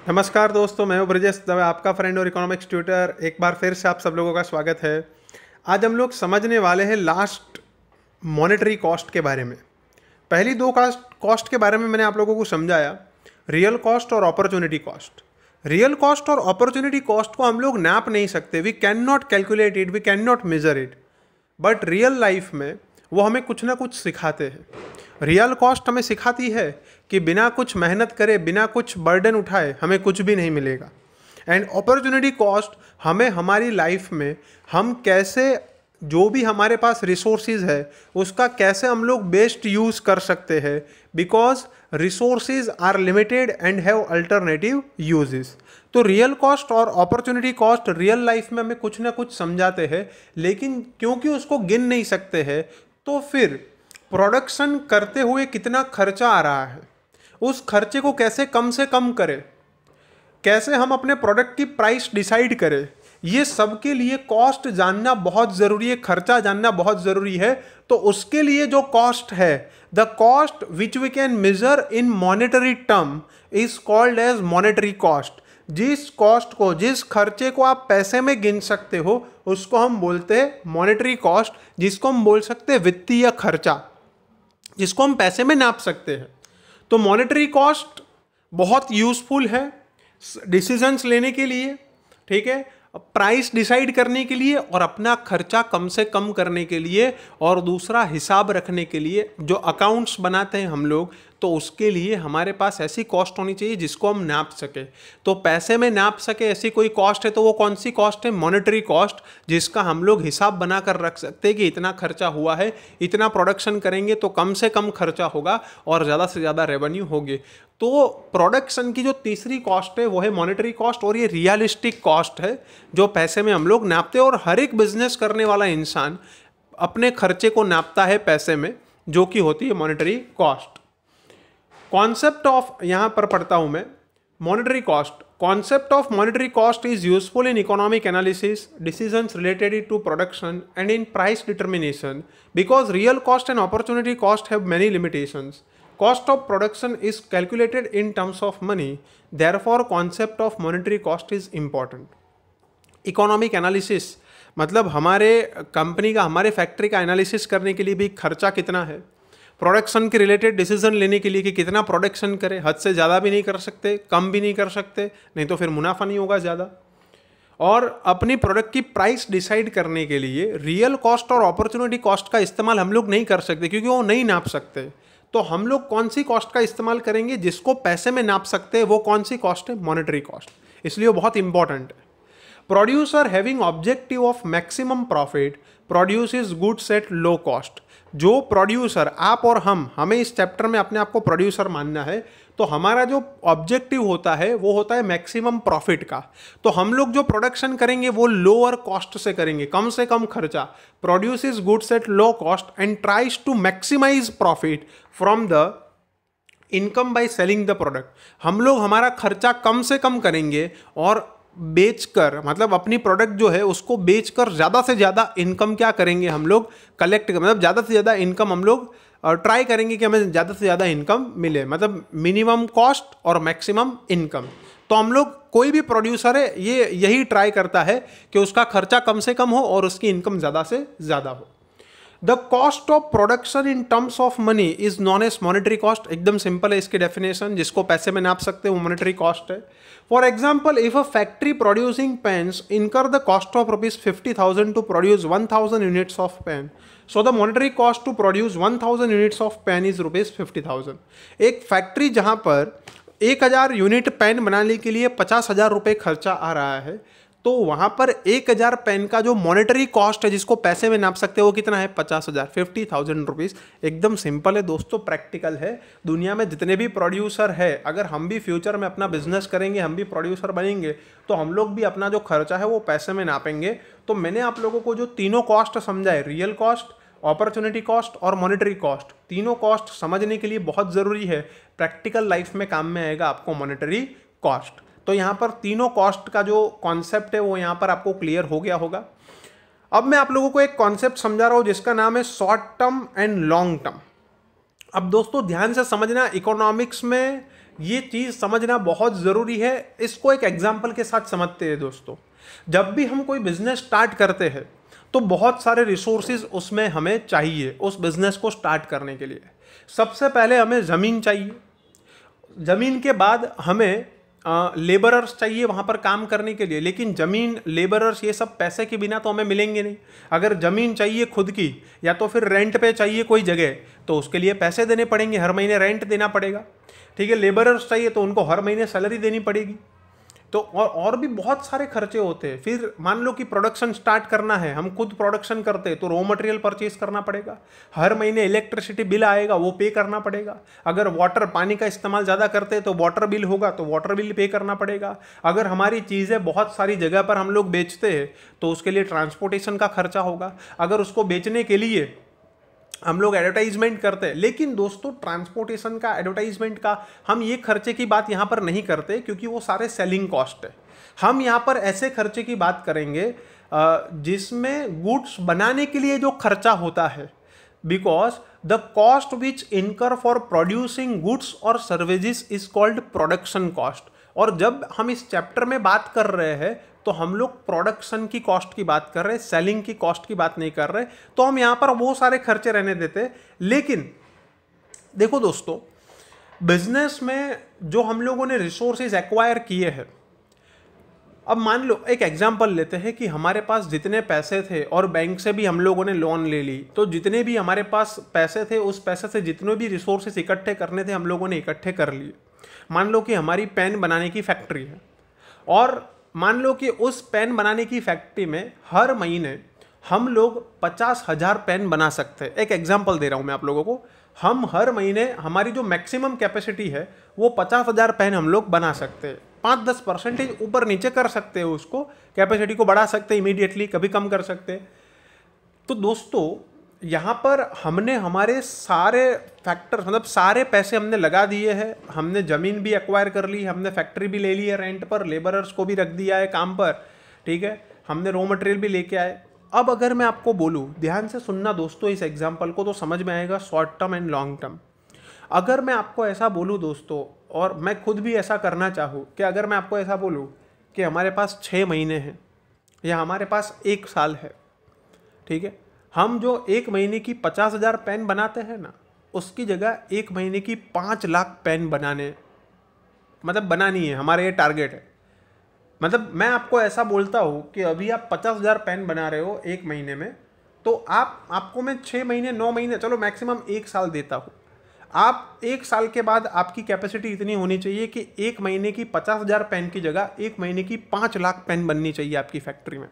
नमस्कार दोस्तों, मैं हूं ब्रजेश दवे, आपका फ्रेंड और इकोनॉमिक्स ट्यूटर। एक बार फिर से आप सब लोगों का स्वागत है। आज हम लोग समझने वाले हैं लास्ट मॉनेटरी कॉस्ट के बारे में। पहली दो कॉस्ट के बारे में मैंने आप लोगों को समझाया, रियल कॉस्ट और अपॉर्चुनिटी कॉस्ट। रियल कॉस्ट और अपॉर्चुनिटी कॉस्ट को हम लोग नाप नहीं सकते, we can not calculate it, we can not measure it, but real life में वो हमें कुछ ना कुछ सिखाते हैं। रियल कॉस्ट हमें सिखाती है कि बिना कुछ मेहनत करे, बिना कुछ बर्डन उठाए हमें कुछ भी नहीं मिलेगा। एंड अपॉर्चुनिटी कॉस्ट हमें हमारी लाइफ में हम कैसे जो भी हमारे पास रिसोर्सेज है उसका कैसे हम लोग बेस्ट यूज़ कर सकते हैं, because resources are limited and have alternative uses. तो रियल कॉस्ट और अपॉर्चुनिटी कॉस्ट रियल लाइफ में हमें कुछ ना कुछ समझाते हैं, लेकिन क्योंकि उसको गिन नहीं सकते हैं तो फिर प्रोडक्शन करते हुए कितना खर्चा आ रहा है, उस खर्चे को कैसे कम से कम करें, कैसे हम अपने प्रोडक्ट की प्राइस डिसाइड करें, ये सब के लिए कॉस्ट जानना बहुत ज़रूरी है, खर्चा जानना बहुत ज़रूरी है। तो उसके लिए जो कॉस्ट है, the cost which we can measure in monetary term is called as monetary cost. जिस कॉस्ट को, जिस खर्चे को आप पैसे में गिन सकते हो उसको हम बोलते हैं मॉनेटरी कॉस्ट, जिसको हम बोल सकते हैं वित्तीय खर्चा, जिसको हम पैसे में नाप सकते हैं। तो मॉनेटरी कॉस्ट बहुत यूजफुल है डिसीजंस लेने के लिए, ठीक है, प्राइस डिसाइड करने के लिए और अपना खर्चा कम से कम करने के लिए, और दूसरा हिसाब रखने के लिए। जो अकाउंट्स बनाते हैं हम लोग, तो उसके लिए हमारे पास ऐसी कॉस्ट होनी चाहिए जिसको हम नाप सके। तो पैसे में नाप सके ऐसी कोई कॉस्ट है तो वो कौन सी कॉस्ट है? मॉनेटरी कॉस्ट, जिसका हम लोग हिसाब बना कर रख सकते हैं कि इतना खर्चा हुआ है, इतना प्रोडक्शन करेंगे तो कम से कम खर्चा होगा और ज़्यादा से ज़्यादा रेवेन्यू होगी। तो प्रोडक्शन की जो तीसरी कॉस्ट है वो है मॉनेटरी कॉस्ट, और ये रियलिस्टिक कॉस्ट है जो पैसे में हम लोग नापते हैं। और हर एक बिजनेस करने वाला इंसान अपने खर्चे को नापता है पैसे में, जो कि होती है मॉनेटरी कॉस्ट। कॉन्सेप्ट ऑफ, यहाँ पर पढ़ता हूँ मैं, monetary cost. Concept of monetary cost is useful in economic analysis, decisions related to production, and in price determination, because real cost and opportunity cost have many limitations. Cost of production is calculated in terms of money, therefore concept of monetary cost is important. Economic analysis मतलब हमारे company का, हमारे factory का analysis करने के लिए भी खर्चा कितना है, प्रोडक्शन के रिलेटेड डिसीजन लेने के लिए कि कितना प्रोडक्शन करें, हद से ज़्यादा भी नहीं कर सकते, कम भी नहीं कर सकते, नहीं तो फिर मुनाफा नहीं होगा ज़्यादा। और अपनी प्रोडक्ट की प्राइस डिसाइड करने के लिए रियल कॉस्ट और अपॉर्चुनिटी कॉस्ट का इस्तेमाल हम लोग नहीं कर सकते, क्योंकि वो नहीं नाप सकते। तो हम लोग कौन सी कॉस्ट का इस्तेमाल करेंगे? जिसको पैसे में नाप सकते हैं। वो कौन सी कॉस्ट है? Monetary cost. इसलिए वो बहुत इंपॉर्टेंट है। Producer having objective of maximum profit produces goods at low cost. जो प्रोड्यूसर, आप और हमें इस चैप्टर में अपने आप को प्रोड्यूसर मानना है, तो हमारा जो ऑब्जेक्टिव होता है वो होता है मैक्सिमम प्रॉफिट का। तो हम लोग जो प्रोडक्शन करेंगे वो लोअर कॉस्ट से करेंगे, कम से कम खर्चा। Produces goods at low cost and tries to maximise profit from the income by selling the product. हम लोग हमारा खर्चा कम से कम करेंगे और बेचकर, मतलब अपनी प्रोडक्ट जो है उसको बेचकर ज़्यादा से ज़्यादा इनकम क्या करेंगे हम लोग? कलेक्ट, मतलब ज़्यादा से ज़्यादा इनकम हम लोग ट्राई करेंगे कि हमें ज़्यादा से ज़्यादा इनकम मिले, मतलब मिनिमम कॉस्ट और मैक्सिमम इनकम। तो हम लोग, कोई भी प्रोड्यूसर है ये यही ट्राई करता है कि उसका खर्चा कम से कम हो और उसकी इनकम ज़्यादा से ज़्यादा हो। The cost of production in terms of money is known as monetary cost. एकदम सिंपल है इसकी डेफिनेशन, जिसको पैसे में नाप सकते हैं वो मॉनेटरी कॉस्ट है। For example, if a factory producing pens incur the cost of ₹50,000 to produce 1,000 units of pen, so the monetary cost to produce 1,000 units of pen is ₹50,000। एक फैक्ट्री जहां पर 1,000 यूनिट पेन बनाने के लिए 50,000 रुपये खर्चा आ रहा है, तो वहाँ पर 1,000 पेन का जो मॉनेटरी कॉस्ट है, जिसको पैसे में नाप सकते हैं, वो कितना है? 50,000, 50,000 रुपीज़। एकदम सिंपल है दोस्तों, प्रैक्टिकल है। दुनिया में जितने भी प्रोड्यूसर है, अगर हम भी फ्यूचर में अपना बिजनेस करेंगे, हम भी प्रोड्यूसर बनेंगे, तो हम लोग भी अपना जो खर्चा है वो पैसे में नापेंगे। तो मैंने आप लोगों को जो तीनों कॉस्ट समझाए, रियल कॉस्ट, अपॉर्चुनिटी कॉस्ट और मॉनेटरी कॉस्ट, तीनों कॉस्ट समझने के लिए बहुत ज़रूरी है। प्रैक्टिकल लाइफ में काम में आएगा आपको मॉनेटरी कॉस्ट। तो यहाँ पर तीनों कॉस्ट का जो कॉन्सेप्ट है वो यहाँ पर आपको क्लियर हो गया होगा। अब मैं आप लोगों को एक कॉन्सेप्ट समझा रहा हूँ जिसका नाम है short term and long term. अब दोस्तों ध्यान से समझना, इकोनॉमिक्स में ये चीज़ समझना बहुत ज़रूरी है। इसको एक एग्जाम्पल के साथ समझते हैं दोस्तों। जब भी हम कोई बिजनेस स्टार्ट करते हैं तो बहुत सारे रिसोर्सेज उसमें हमें चाहिए उस बिजनेस को स्टार्ट करने के लिए। सबसे पहले हमें ज़मीन चाहिए, ज़मीन के बाद हमें लेबरर्स चाहिए वहाँ पर काम करने के लिए। लेकिन ज़मीन, लेबरर्स, ये सब पैसे के बिना तो हमें मिलेंगे नहीं। अगर ज़मीन चाहिए खुद की या तो फिर रेंट पे चाहिए कोई जगह, तो उसके लिए पैसे देने पड़ेंगे, हर महीने रेंट देना पड़ेगा। ठीक है, लेबरर्स चाहिए तो उनको हर महीने सैलरी देनी पड़ेगी। तो और भी बहुत सारे खर्चे होते हैं। फिर मान लो कि प्रोडक्शन स्टार्ट करना है, हम खुद प्रोडक्शन करते हैं तो रॉ मटेरियल परचेज करना पड़ेगा, हर महीने इलेक्ट्रिसिटी बिल आएगा वो पे करना पड़ेगा। अगर वाटर, पानी का इस्तेमाल ज़्यादा करते हैं तो वाटर बिल होगा तो वाटर बिल पे करना पड़ेगा। अगर हमारी चीज़ें बहुत सारी जगह पर हम लोग बेचते हैं तो उसके लिए ट्रांसपोर्टेशन का खर्चा होगा। अगर उसको बेचने के लिए हम लोग एडवर्टाइजमेंट करते हैं, लेकिन दोस्तों ट्रांसपोर्टेशन का, एडवर्टाइजमेंट का, हम ये खर्चे की बात यहाँ पर नहीं करते क्योंकि वो सारे सेलिंग कॉस्ट है। हम यहाँ पर ऐसे खर्चे की बात करेंगे जिसमें गुड्स बनाने के लिए जो खर्चा होता है, बिकॉज द कॉस्ट विच इनकर फॉर प्रोड्यूसिंग गुड्स और services is called production cost. और जब हम इस चैप्टर में बात कर रहे हैं तो हम लोग प्रोडक्शन की कॉस्ट की बात कर रहे हैं, सेलिंग की कॉस्ट की बात नहीं कर रहे। तो हम यहाँ पर वो सारे खर्चे रहने देते। लेकिन देखो दोस्तों, बिजनेस में जो हम लोगों ने रिसोर्सेज एक्वायर किए हैं, अब मान लो एक एग्जांपल लेते हैं कि हमारे पास जितने पैसे थे और बैंक से भी हम लोगों ने लोन ले ली, तो जितने भी हमारे पास पैसे थे उस पैसे से जितने भी रिसोर्सेज इकट्ठे करने थे हम लोगों ने इकट्ठे कर लिए। मान लो कि हमारी पेन बनाने की फैक्ट्री है और मान लो कि उस पेन बनाने की फैक्ट्री में हर महीने हम लोग 50,000 पेन बना सकते हैं। एक एग्जांपल दे रहा हूँ मैं आप लोगों को। हम हर महीने, हमारी जो मैक्सिमम कैपेसिटी है वो 50,000 पेन हम लोग बना सकते हैं। 5-10% ऊपर नीचे कर सकते हैं, उसको कैपेसिटी को बढ़ा सकते हैं इमीडिएटली, कभी कम कर सकते हैं। तो दोस्तों यहाँ पर हमने हमारे सारे फैक्टर, मतलब सारे पैसे हमने लगा दिए हैं। हमने ज़मीन भी एक्वायर कर ली, हमने फैक्ट्री भी ले ली है रेंट पर, लेबरर्स को भी रख दिया है काम पर, ठीक है, हमने रॉ मटेरियल भी लेके आए। अब अगर मैं आपको बोलूँ, ध्यान से सुनना दोस्तों इस एग्जाम्पल को, तो समझ में आएगा short term and long term. अगर मैं आपको ऐसा बोलूँ दोस्तों, और मैं खुद भी ऐसा करना चाहूँ कि अगर मैं आपको ऐसा बोलूँ कि हमारे पास 6 महीने हैं या हमारे पास 1 साल है, ठीक है, हम जो 1 महीने की 50,000 पेन बनाते हैं ना, उसकी जगह 1 महीने की 5 लाख पेन बनानी है, हमारा ये टारगेट है। मतलब मैं आपको ऐसा बोलता हूँ कि अभी आप 50,000 पेन बना रहे हो 1 महीने में, तो आपको मैं 6 महीने, 9 महीने, चलो मैक्सिमम 1 साल देता हूँ। आप 1 साल के बाद आपकी कैपेसिटी इतनी होनी चाहिए कि 1 महीने की 50,000 पेन की जगह 1 महीने की 5 लाख पेन बननी चाहिए आपकी फैक्ट्री में।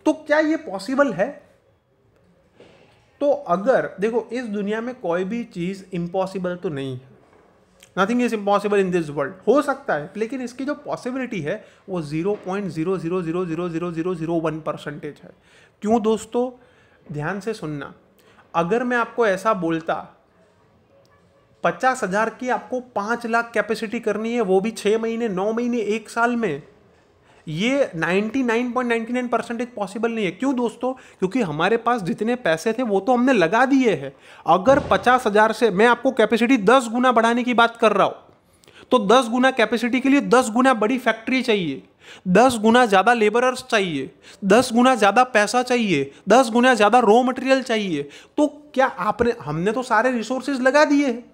तो क्या ये पॉसिबल है? तो अगर देखो, इस दुनिया में कोई भी चीज़ इम्पॉसिबल तो नहीं है। Nothing is impossible in this world. हो सकता है, लेकिन इसकी जो पॉसिबिलिटी है वो 0.0000001% है। क्यों दोस्तों? ध्यान से सुनना। अगर मैं आपको ऐसा बोलता 50,000 की आपको 5 लाख कैपेसिटी करनी है, वो भी 6 महीने, 9 महीने, 1 साल में, ये 99.99% पॉसिबल नहीं है। क्यों दोस्तों? क्योंकि हमारे पास जितने पैसे थे वो तो हमने लगा दिए हैं। अगर 50,000 से मैं आपको कैपेसिटी 10 गुना बढ़ाने की बात कर रहा हूं, तो 10 गुना कैपेसिटी के लिए 10 गुना बड़ी फैक्ट्री चाहिए, 10 गुना ज्यादा लेबरर्स चाहिए, 10 गुना ज्यादा पैसा चाहिए, 10 गुना ज्यादा रॉ मटेरियल चाहिए। तो क्या हमने तो सारे रिसोर्सेज लगा दिए हैं।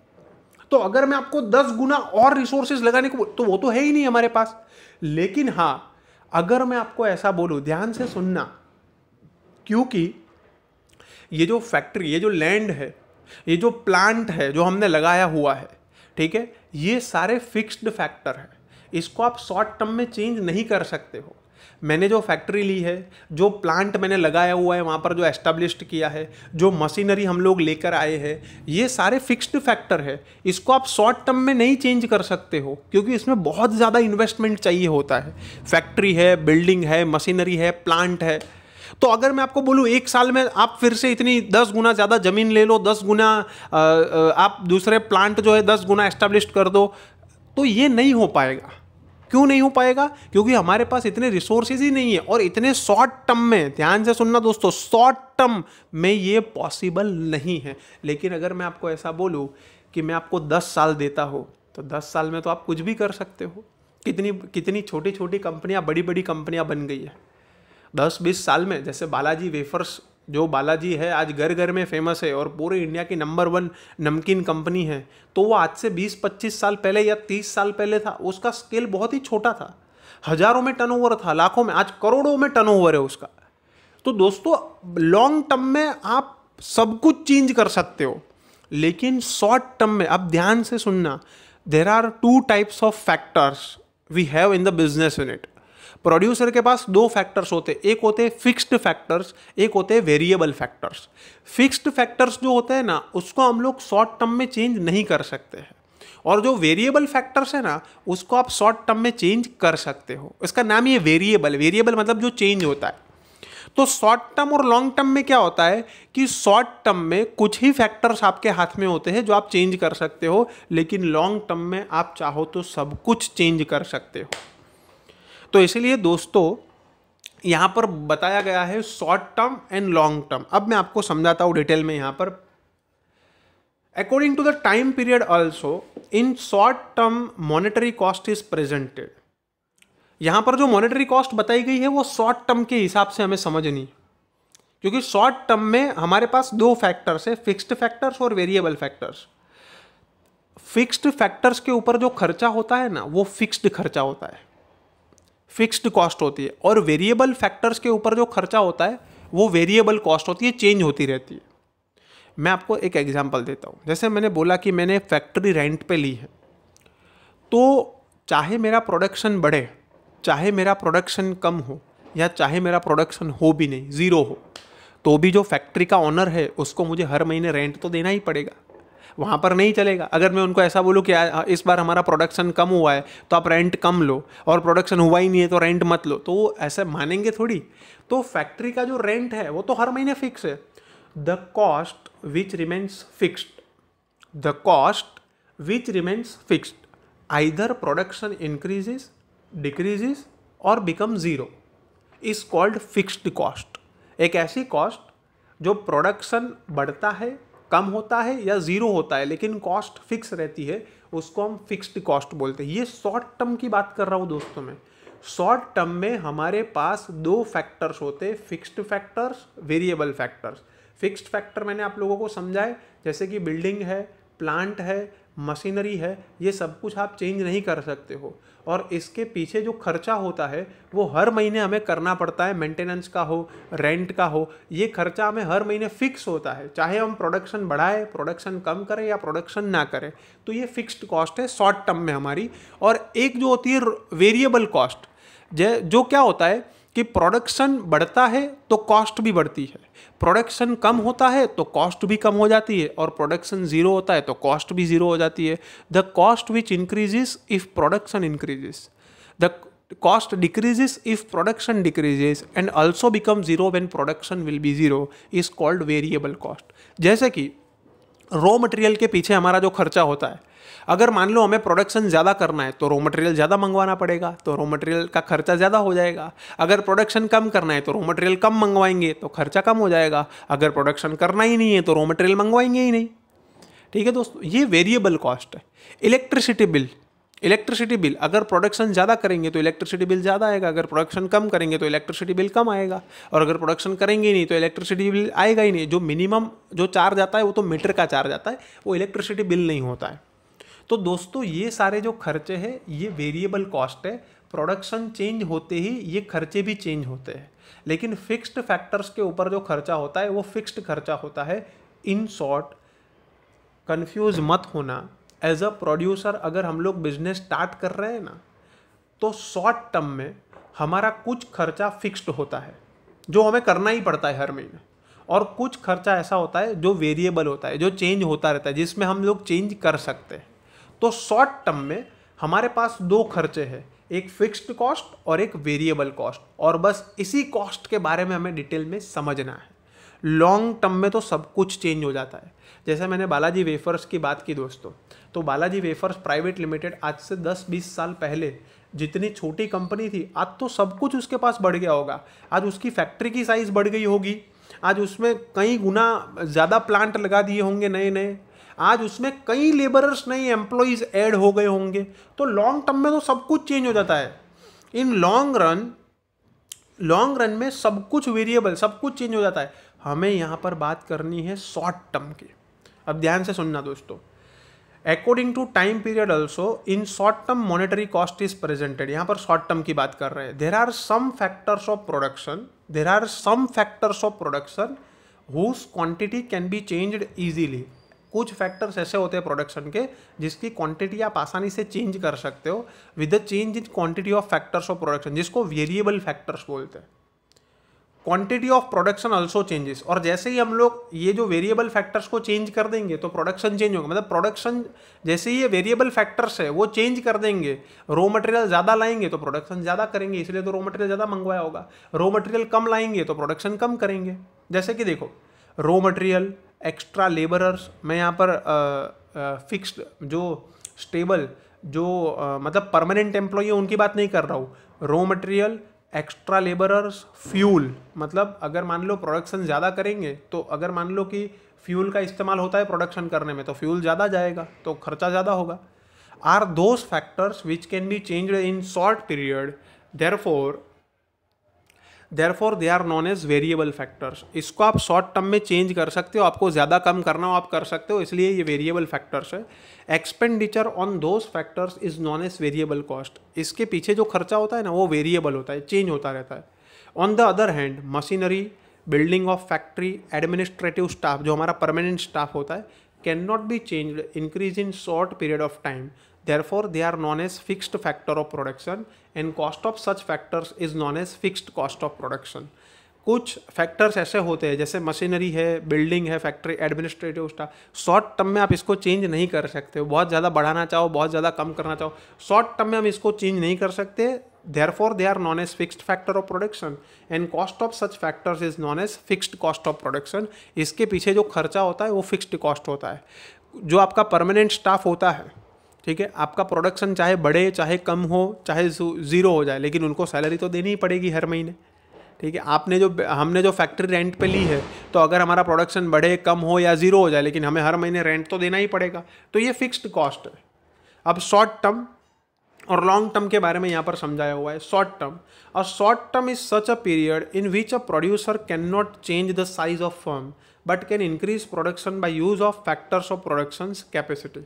तो अगर मैं आपको 10 गुना और रिसोर्सेज लगाने को, तो वो तो है ही नहीं हमारे पास। लेकिन हाँ, अगर मैं आपको ऐसा बोलूं, ध्यान से सुनना, क्योंकि ये जो फैक्ट्री, ये जो लैंड है, ये जो प्लांट है जो हमने लगाया हुआ है, ठीक है, ये सारे फिक्स्ड फैक्टर है। इसको आप शॉर्ट टर्म में चेंज नहीं कर सकते हो। मैंने जो फैक्ट्री ली है, जो प्लांट मैंने लगाया हुआ है, वहाँ पर जो एस्टेब्लिश्ड किया है, जो मशीनरी हम लोग लेकर आए हैं, ये सारे फिक्स्ड फैक्टर है। इसको आप शॉर्ट टर्म में नहीं चेंज कर सकते हो, क्योंकि इसमें बहुत ज़्यादा इन्वेस्टमेंट चाहिए होता है। फैक्ट्री है, बिल्डिंग है, मशीनरी है, प्लांट है। तो अगर मैं आपको बोलूँ 1 साल में आप फिर से इतनी 10 गुना ज़्यादा ज़मीन ले लो, 10 गुना आप दूसरे प्लांट जो है 10 गुना एस्टेब्लिश कर दो, तो ये नहीं हो पाएगा। क्यों नहीं हो पाएगा? क्योंकि हमारे पास इतने रिसोर्सेज ही नहीं है, और इतने शॉर्ट टर्म में, ध्यान से सुनना दोस्तों, शॉर्ट टर्म में ये पॉसिबल नहीं है। लेकिन अगर मैं आपको ऐसा बोलूँ कि मैं आपको 10 साल देता हूँ, तो 10 साल में तो आप कुछ भी कर सकते हो। कितनी कितनी छोटी छोटी कंपनियां, बड़ी बड़ी कंपनियां बन गई है 10-20 साल में। जैसे बालाजी वेफर्स, जो बालाजी है आज घर घर में फेमस है और पूरे इंडिया की नंबर 1 नमकीन कंपनी है, तो वो आज से 20-25 साल पहले या 30 साल पहले था, उसका स्केल बहुत ही छोटा था, हजारों में टर्नओवर था, लाखों में, आज करोड़ों में टर्नओवर है उसका। तो दोस्तों लॉन्ग टर्म में आप सब कुछ चेंज कर सकते हो, लेकिन शॉर्ट टर्म में, अब ध्यान से सुनना, there are 2 types of factors we have in the business unit. Producer के पास 2 फैक्टर्स होते हैं, एक होते हैं फिक्स्ड फैक्टर्स, एक होते हैं वेरिएबल फैक्टर्स। फिक्स्ड फैक्टर्स जो होते हैं ना, उसको हम लोग शॉर्ट टर्म में चेंज नहीं कर सकते हैं, और जो वेरिएबल फैक्टर्स है ना, उसको आप शॉर्ट टर्म में चेंज कर सकते हो। इसका नाम ही है वेरिएबल। वेरिएबल मतलब जो चेंज होता है। तो शॉर्ट टर्म और लॉन्ग टर्म में क्या होता है कि शॉर्ट टर्म में कुछ ही फैक्टर्स आपके हाथ में होते हैं जो आप चेंज कर सकते हो, लेकिन लॉन्ग टर्म में आप चाहो तो सब कुछ चेंज कर सकते हो। तो इसलिए दोस्तों यहां पर बताया गया है short term and long term. अब मैं आपको समझाता हूं डिटेल में। यहां पर according to the time period also in short term monetary cost is presented. यहां पर जो मॉनेटरी कॉस्ट बताई गई है वो शॉर्ट टर्म के हिसाब से हमें समझनी, क्योंकि शॉर्ट टर्म में हमारे पास 2 फैक्टर्स है, फिक्स्ड फैक्टर्स और वेरिएबल फैक्टर्स। फिक्स्ड फैक्टर्स के ऊपर जो खर्चा होता है ना, वो फिक्स्ड खर्चा होता है, फिक्स्ड कॉस्ट होती है, और वेरिएबल फैक्टर्स के ऊपर जो खर्चा होता है वो वेरिएबल कॉस्ट होती है, चेंज होती रहती है। मैं आपको एक एग्जांपल देता हूँ। जैसे मैंने बोला कि मैंने फैक्ट्री रेंट पे ली है, तो चाहे मेरा प्रोडक्शन बढ़े, चाहे मेरा प्रोडक्शन कम हो, या चाहे मेरा प्रोडक्शन हो भी नहीं, ज़ीरो हो, तो भी जो फैक्ट्री का ओनर है उसको मुझे हर महीने रेंट तो देना ही पड़ेगा, वहाँ पर नहीं चलेगा। अगर मैं उनको ऐसा बोलूँ कि इस बार हमारा प्रोडक्शन कम हुआ है तो आप रेंट कम लो, और प्रोडक्शन हुआ ही नहीं है तो रेंट मत लो, तो वो ऐसे मानेंगे थोड़ी। तो फैक्ट्री का जो रेंट है वो तो हर महीने फिक्स है। The cost which remains fixed, the cost which remains fixed, either production increases, decreases और become zero, is called fixed cost. एक ऐसी कॉस्ट जो प्रोडक्शन बढ़ता है, कम होता है या ज़ीरो होता है, लेकिन कॉस्ट फिक्स रहती है, उसको हम फिक्स्ड कॉस्ट बोलते हैं। ये शॉर्ट टर्म की बात कर रहा हूँ दोस्तों मैं। शॉर्ट टर्म में हमारे पास 2 फैक्टर्स होते हैं, fixed factors, variable factors. Fixed factor मैंने आप लोगों को समझाए, जैसे कि बिल्डिंग है, प्लांट है, मशीनरी है, ये सब कुछ आप चेंज नहीं कर सकते हो, और इसके पीछे जो खर्चा होता है वो हर महीने हमें करना पड़ता है, मेंटेनेंस का हो, रेंट का हो, ये खर्चा हमें हर महीने फिक्स होता है, चाहे हम प्रोडक्शन बढ़ाएं, प्रोडक्शन कम करें या प्रोडक्शन ना करें। तो ये फिक्स्ड कॉस्ट है शॉर्ट टर्म में हमारी। और एक जो होती है वेरिएबल कॉस्ट, जो क्या होता है कि प्रोडक्शन बढ़ता है तो कॉस्ट भी बढ़ती है, प्रोडक्शन कम होता है तो कॉस्ट भी कम हो जाती है, और प्रोडक्शन ज़ीरो होता है तो कॉस्ट भी ज़ीरो हो जाती है। The cost which increases if production increases, the cost decreases if production decreases and also become zero when production will be zero, is called variable cost. जैसे कि रॉ मटेरियल के पीछे हमारा जो खर्चा होता है, अगर मान लो हमें प्रोडक्शन ज़्यादा करना है तो रॉ मटेरियल ज़्यादा मंगवाना पड़ेगा, तो रॉ मटेरियल का खर्चा ज़्यादा हो जाएगा। अगर प्रोडक्शन कम करना है तो रॉ मटेरियल कम मंगवाएंगे तो खर्चा कम हो जाएगा। अगर प्रोडक्शन करना ही नहीं है तो रॉ मटेरियल मंगवाएंगे ही नहीं। ठीक है दोस्तों, ये वेरिएबल कॉस्ट है। इलेक्ट्रिसिटी बिल, इलेक्ट्रिसिटी बिल, अगर प्रोडक्शन ज़्यादा करेंगे तो इलेक्ट्रिसिटी बिल ज़्यादा आएगा, अगर प्रोडक्शन कम करेंगे तो इलेक्ट्रिसिटी बिल कम आएगा, और अगर प्रोडक्शन करेंगे ही नहीं तो इलेक्ट्रिसिटी बिल आएगा ही नहीं। जो मिनिमम जो चार्ज आता है वो तो मीटर का चार्ज आता है, वो इलेक्ट्रिसिटी बिल नहीं होता है। तो दोस्तों ये सारे जो खर्चे हैं ये वेरिएबल कॉस्ट है। प्रोडक्शन चेंज होते ही ये खर्चे भी चेंज होते हैं, लेकिन फिक्स्ड फैक्टर्स के ऊपर जो खर्चा होता है वो फिक्स्ड खर्चा होता है। इन शॉर्ट, कंफ्यूज मत होना, एज अ प्रोड्यूसर अगर हम लोग बिजनेस स्टार्ट कर रहे हैं ना, तो शॉर्ट टर्म में हमारा कुछ खर्चा फिक्स्ड होता है जो हमें करना ही पड़ता है हर महीने, और कुछ खर्चा ऐसा होता है जो वेरिएबल होता है, जो चेंज होता रहता है, जिसमें हम लोग चेंज कर सकते हैं। तो शॉर्ट टर्म में हमारे पास 2 खर्चे हैं, एक फिक्स्ड कॉस्ट और एक वेरिएबल कॉस्ट, और बस इसी कॉस्ट के बारे में हमें डिटेल में समझना है। लॉन्ग टर्म में तो सब कुछ चेंज हो जाता है। जैसे मैंने बालाजी वेफर्स की बात की दोस्तों, तो बालाजी वेफर्स प्राइवेट लिमिटेड आज से 10-20 साल पहले जितनी छोटी कंपनी थी, आज तो सब कुछ उसके पास बढ़ गया होगा। आज उसकी फैक्ट्री की साइज़ बढ़ गई होगी, आज उसमें कई गुना ज़्यादा प्लांट लगा दिए होंगे नए नए। आज उसमें कई लेबरर्स नई एम्प्लॉइज ऐड हो गए होंगे, तो लॉन्ग टर्म में तो सब कुछ चेंज हो जाता है। इन लॉन्ग रन में सब कुछ वेरिएबल, सब कुछ चेंज हो जाता है। हमें यहाँ पर बात करनी है शॉर्ट टर्म की। अब ध्यान से सुनना दोस्तों, according to time period also in short term monetary cost is presented. यहाँ पर शॉर्ट टर्म की बात कर रहे हैं। There are some factors of production whose quantity can be changed easily. कुछ फैक्टर्स ऐसे होते हैं प्रोडक्शन के जिसकी क्वांटिटी आप आसानी से चेंज कर सकते हो with the change in quantity of factors of production, जिसको वेरिएबल फैक्टर्स बोलते हैं। Quantity of production also changes, और जैसे ही हम लोग ये जो वेरिएबल फैक्टर्स को चेंज कर देंगे तो प्रोडक्शन चेंज होगा। मतलब प्रोडक्शन जैसे ही ये वेरिएबल फैक्टर्स है वो चेंज कर देंगे, रॉ मटेरियल ज़्यादा लाएंगे तो प्रोडक्शन ज़्यादा करेंगे, इसलिए तो रॉ मटेरियल ज़्यादा मंगवाया होगा। रॉ मटेरियल कम लाएंगे तो प्रोडक्शन कम करेंगे। जैसे कि देखो, रॉ मटेरियल, एक्स्ट्रा लेबरर्स, मैं यहाँ पर फिक्स्ड जो स्टेबल जो मतलब परमानेंट एम्प्लॉई है उनकी बात नहीं कर रहा हूँ। Raw material, extra labourers, fuel, मतलब अगर मान लो प्रोडक्शन ज़्यादा करेंगे तो अगर मान लो कि फ्यूल का इस्तेमाल होता है प्रोडक्शन करने में तो फ्यूल ज़्यादा जाएगा तो खर्चा ज़्यादा होगा। Are those factors which can be changed in short period, therefore they are known as variable factors. इसको आप शॉर्ट टर्म में चेंज कर सकते हो, आपको ज़्यादा कम करना हो आप कर सकते हो, इसलिए ये वेरिएबल फैक्टर्स है। Expenditure on those factors is known as variable cost. इसके पीछे जो खर्चा होता है ना वो वेरिएबल होता है, चेंज होता रहता है। On the other hand machinery, building of factory, administrative staff, जो हमारा परमानेंट स्टाफ होता है, can not be changed increase in short period of time, therefore they are known as fixed factor of production and cost of such factors is known as fixed cost of production। कुछ factors ऐसे होते हैं जैसे machinery है, building है, factory, administrative staff, short term में आप इसको चेंज नहीं कर सकते हो। बहुत ज़्यादा बढ़ाना चाहो, बहुत ज़्यादा कम करना चाहो, शॉर्ट टर्म में हम इसको चेंज नहीं कर सकते। therefore they are known as fixed factor of production and cost of such factors is known as fixed cost of production। इसके पीछे जो खर्चा होता है वो फिक्स्ड कॉस्ट होता है। जो आपका परमानेंट स्टाफ होता है, ठीक है, आपका प्रोडक्शन चाहे बढ़े चाहे कम हो चाहे ज़ीरो हो जाए, लेकिन उनको सैलरी तो देनी ही पड़ेगी हर महीने। ठीक है, हमने जो फैक्ट्री रेंट पे ली है तो अगर हमारा प्रोडक्शन बढ़े, कम हो या ज़ीरो हो जाए, लेकिन हमें हर महीने रेंट तो देना ही पड़ेगा, तो ये फिक्स्ड कॉस्ट है। अब शॉर्ट टर्म और लॉन्ग टर्म के बारे में यहाँ पर समझाया हुआ है। Short term is such a period in which a producer can not change the size of firm but can increase production by use of factors of production capacity.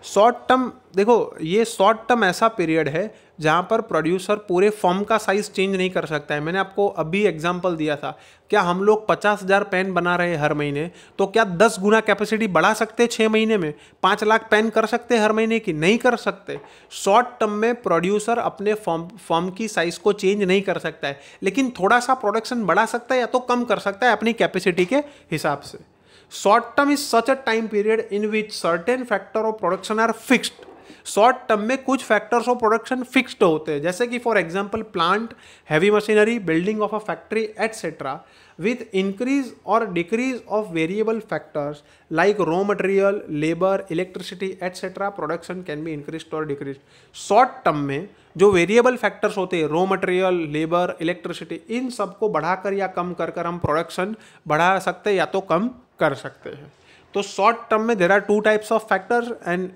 Short term, देखो ये शॉर्ट टर्म ऐसा period है जहाँ पर producer पूरे firm का size change नहीं कर सकता है। मैंने आपको अभी एग्जांपल दिया था, क्या हम लोग 50,000 पेन बना रहे हैं हर महीने, तो क्या 10 गुना कैपेसिटी बढ़ा सकते हैं 6 महीने में? 5 लाख पेन कर सकते हैं हर महीने की? नहीं कर सकते। शॉर्ट टर्म में प्रोड्यूसर अपने फर्म की साइज को चेंज नहीं कर सकता है, लेकिन थोड़ा सा प्रोडक्शन बढ़ा सकता है या तो कम कर सकता है अपनी कैपेसिटी के हिसाब से। Short term is such a time period in which certain factor of production are fixed. Short term में कुछ फैक्टर्स ऑफ प्रोडक्शन फिक्स्ड होते हैं, जैसे कि for example plant, heavy machinery, building of a factory etcetera. With increase और decrease of variable factors like raw material, labour, electricity etcetera, production can be increase और decrease. Short term में जो variable factors होते हैं, raw material, labour, electricity, इन सबको बढ़ाकर या कम कर कर हम प्रोडक्शन बढ़ा सकते हैं या तो कम कर सकते हैं। तो शॉर्ट टर्म में there are 2 types of factors and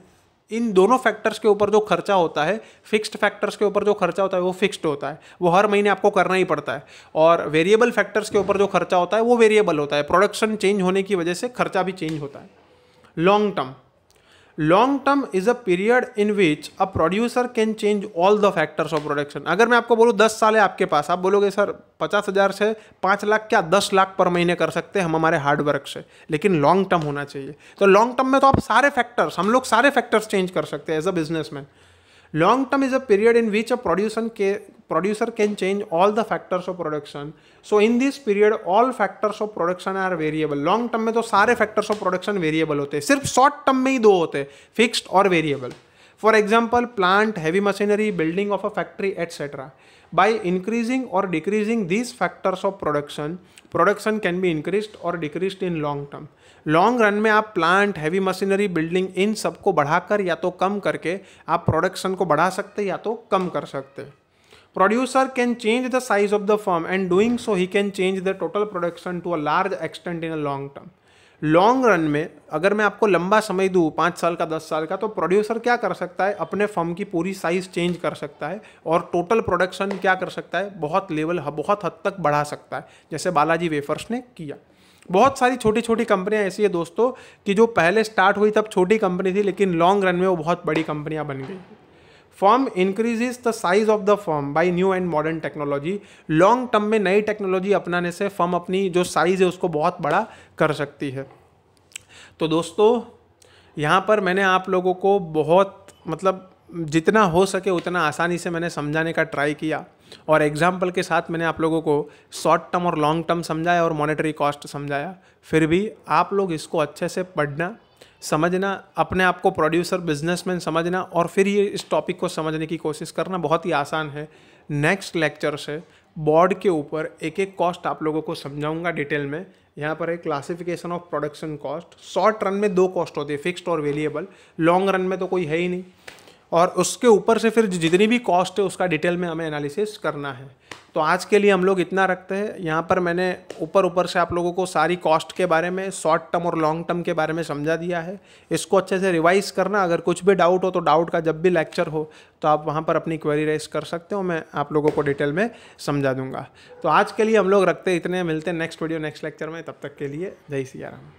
इन दोनों फैक्टर्स के ऊपर जो खर्चा होता है, फिक्स्ड फैक्टर्स के ऊपर जो खर्चा होता है वो फिक्स्ड होता है, वो हर महीने आपको करना ही पड़ता है। और वेरिएबल फैक्टर्स के ऊपर जो खर्चा होता है वो वेरिएबल होता है, प्रोडक्शन चेंज होने की वजह से खर्चा भी चेंज होता है। Long term is a period in which a producer can change all the factors of production. अगर मैं आपको बोलूँ 10 साल है आपके पास, आप बोलोगे सर 50,000 से 5 लाख क्या 10 लाख पर महीने कर सकते हैं हम हमारे हार्डवर्क से, लेकिन लॉन्ग टर्म होना चाहिए। तो लॉन्ग टर्म में तो आप हम लोग सारे फैक्टर्स चेंज कर सकते हैं as a businessman. Long term is a period in which a producer can change all the factors of production. So in this period all factors of production are variable. Long term में तो सारे factors of production variable होते हैं, सिर्फ short term में ही 2 होते हैं, fixed और variable. For example plant, heavy machinery, building of a factory etcetera. By increasing और decreasing these factors of production can be increased और decreased in long term. Long run में आप प्लांट, हैवी मशीनरी, बिल्डिंग, इन सबको बढ़ाकर या तो कम करके आप प्रोडक्शन को बढ़ा सकते हैं या तो कम कर सकते हैं। Producer can change the size of the firm and doing so he can change the total production to a large extent in a long term. Long run में अगर मैं आपको लंबा समय दूँ 5 साल का 10 साल का, तो प्रोड्यूसर क्या कर सकता है, अपने फर्म की पूरी साइज़ चेंज कर सकता है और टोटल प्रोडक्शन क्या कर सकता है, बहुत हद तक बढ़ा सकता है, जैसे बालाजी वेफर्स ने किया। बहुत सारी छोटी छोटी कंपनियां ऐसी है दोस्तों कि जो पहले स्टार्ट हुई तब छोटी कंपनी थी, लेकिन लॉन्ग रन में वो बहुत बड़ी कंपनियां बन गई। Firm increases the size of the firm bye new and modern technology. Long term में नई टेक्नोलॉजी अपनाने से फर्म अपनी जो साइज है उसको बहुत बड़ा कर सकती है। तो दोस्तों यहाँ पर मैंने आप लोगों को बहुत जितना हो सके उतना आसानी से मैंने समझाने का ट्राई किया और एग्जाम्पल के साथ मैंने आप लोगों को शॉर्ट टर्म और लॉन्ग टर्म समझाया और मॉनेटरी कॉस्ट समझाया। फिर भी आप लोग इसको अच्छे से पढ़ना, समझना, अपने आप को प्रोड्यूसर बिजनेसमैन समझना और फिर ये इस टॉपिक को समझने की कोशिश करना। बहुत ही आसान है। नेक्स्ट लेक्चर से बोर्ड के ऊपर एक एक कॉस्ट आप लोगों को समझाऊंगा डिटेल में। यहाँ पर एक classification of production cost. Short run में 2 कॉस्ट होती है, फिक्स्ड और वेरिएबल। लॉन्ग रन में तो कोई है ही नहीं। और उसके ऊपर से फिर जितनी भी कॉस्ट है उसका डिटेल में हमें एनालिसिस करना है। तो आज के लिए हम लोग इतना रखते हैं। यहाँ पर मैंने ऊपर से आप लोगों को सारी कॉस्ट के बारे में, शॉर्ट टर्म और लॉन्ग टर्म के बारे में समझा दिया है। इसको अच्छे से रिवाइज करना। अगर कुछ भी डाउट हो तो डाउट का जब भी लेक्चर हो तो आप वहाँ पर अपनी क्वेरी रेज कर सकते हो, मैं आप लोगों को डिटेल में समझा दूंगा। तो आज के लिए हम लोग रखते हैं इतने। मिलते हैं नेक्स्ट वीडियो नेक्स्ट लेक्चर में। तब तक के लिए जय सिया राम।